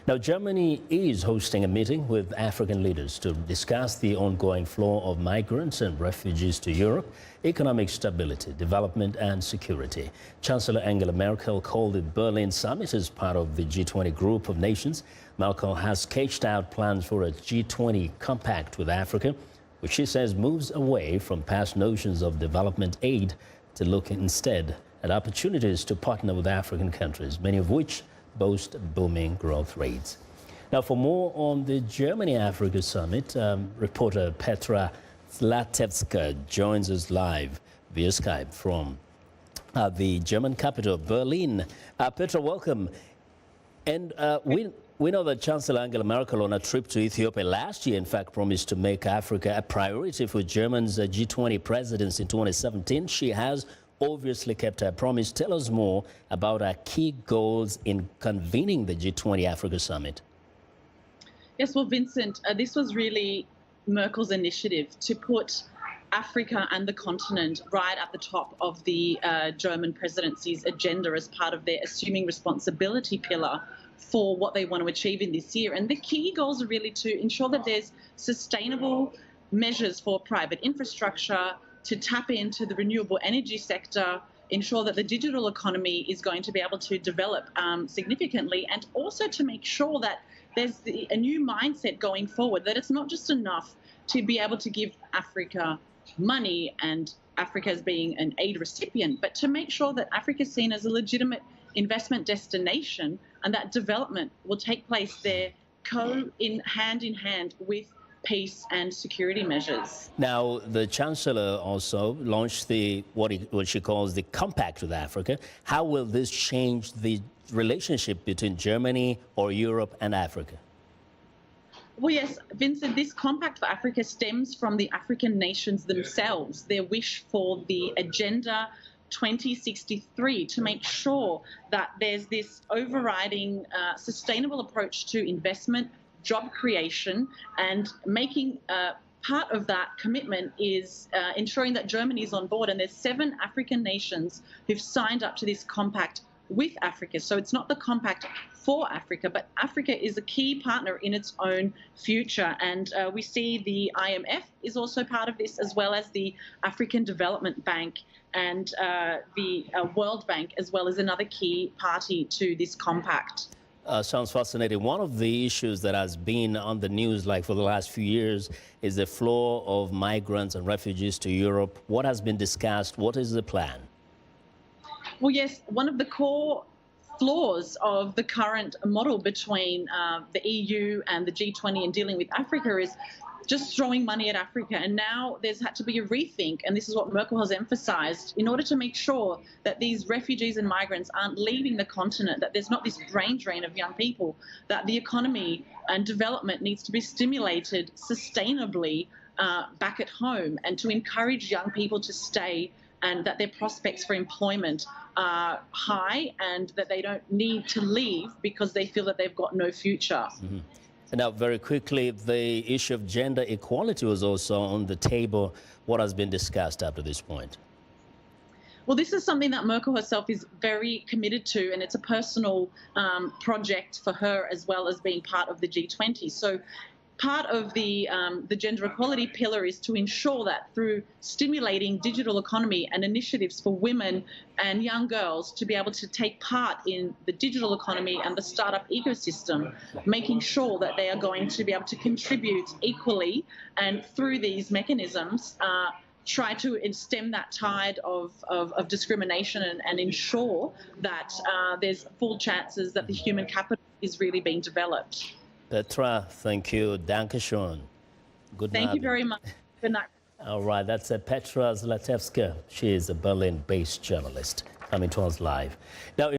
Now, Germany is hosting a meeting with African leaders to discuss the ongoing flow of migrants and refugees to Europe, economic stability, development and security. Chancellor Angela Merkel called the Berlin Summit as part of the G20 group of nations. Merkel has sketched out plans for a G20 compact with Africa, which she says moves away from past notions of development aid to look instead at opportunities to partner with African countries, many of which boast booming growth rates. Now, for more on the Germany Africa Summit, reporter Petra Zlatewska joins us live via Skype from the German capital, Berlin. Petra, welcome. And we know that Chancellor Angela Merkel, on a trip to Ethiopia last year, in fact, promised to make Africa a priority for Germany's G20 presidency in 2017. She has obviously kept her promise. Tell us more about our key goals in convening the G20 Africa Summit. Yes, well, Vincent, this was really Merkel's initiative to put Africa and the continent right at the top of the German presidency's agenda as part of their assuming responsibility pillar for what they want to achieve in this year. And the key goals are really to ensure that there's sustainable measures for private infrastructure, to tap into the renewable energy sector, ensure that the digital economy is going to be able to develop significantly, and also to make sure that there's a new mindset going forward, that it's not just enough to be able to give Africa money and Africa as being an aid recipient, but to make sure that Africa is seen as a legitimate investment destination and that development will take place there hand in hand with peace and security measures. Now, the Chancellor also launched what she calls the Compact with Africa. How will this change the relationship between Germany or Europe and Africa? Well, yes, Vincent, this Compact for Africa stems from the African nations themselves, their wish for the Agenda 2063 to make sure that there's this overriding sustainable approach to investment, job creation, and making part of that commitment is ensuring that Germany is on board. And there's 7 African nations who've signed up to this compact with Africa. So it's not the compact for Africa, but Africa is a key partner in its own future. And we see the IMF is also part of this, as well as the African Development Bank and the World Bank, as well as another key party to this compact. Sounds fascinating. One of the issues that has been on the news like for the last few years is the flow of migrants and refugees to Europe. What has been discussed? What is the plan? Well, yes, one of the core flaws of the current model between the EU and the G20 in dealing with Africa is just throwing money at Africa. And now there's had to be a rethink, and this is what Merkel has emphasized, in order to make sure that these refugees and migrants aren't leaving the continent, that there's not this brain drain of young people, that the economy and development needs to be stimulated sustainably back at home, and to encourage young people to stay, and that their prospects for employment are high, and that they don't need to leave because they feel that they've got no future. Mm-hmm. Now, very quickly, the issue of gender equality was also on the table. What has been discussed up to this point? Well, this is something that Merkel herself is very committed to, and it's a personal project for her, as well as being part of the G20. So part of the gender equality pillar is to ensure that through stimulating digital economy and initiatives for women and young girls to be able to take part in the digital economy and the startup ecosystem, making sure that they are going to be able to contribute equally, and through these mechanisms try to stem that tide of discrimination and ensure that there's full chances that the human capital is really being developed. Petra, thank you. Danke schön. Good night. Thank you very much. Good night. All right, that's Petra Zlatewska. She is a Berlin-based journalist coming to us live. Now,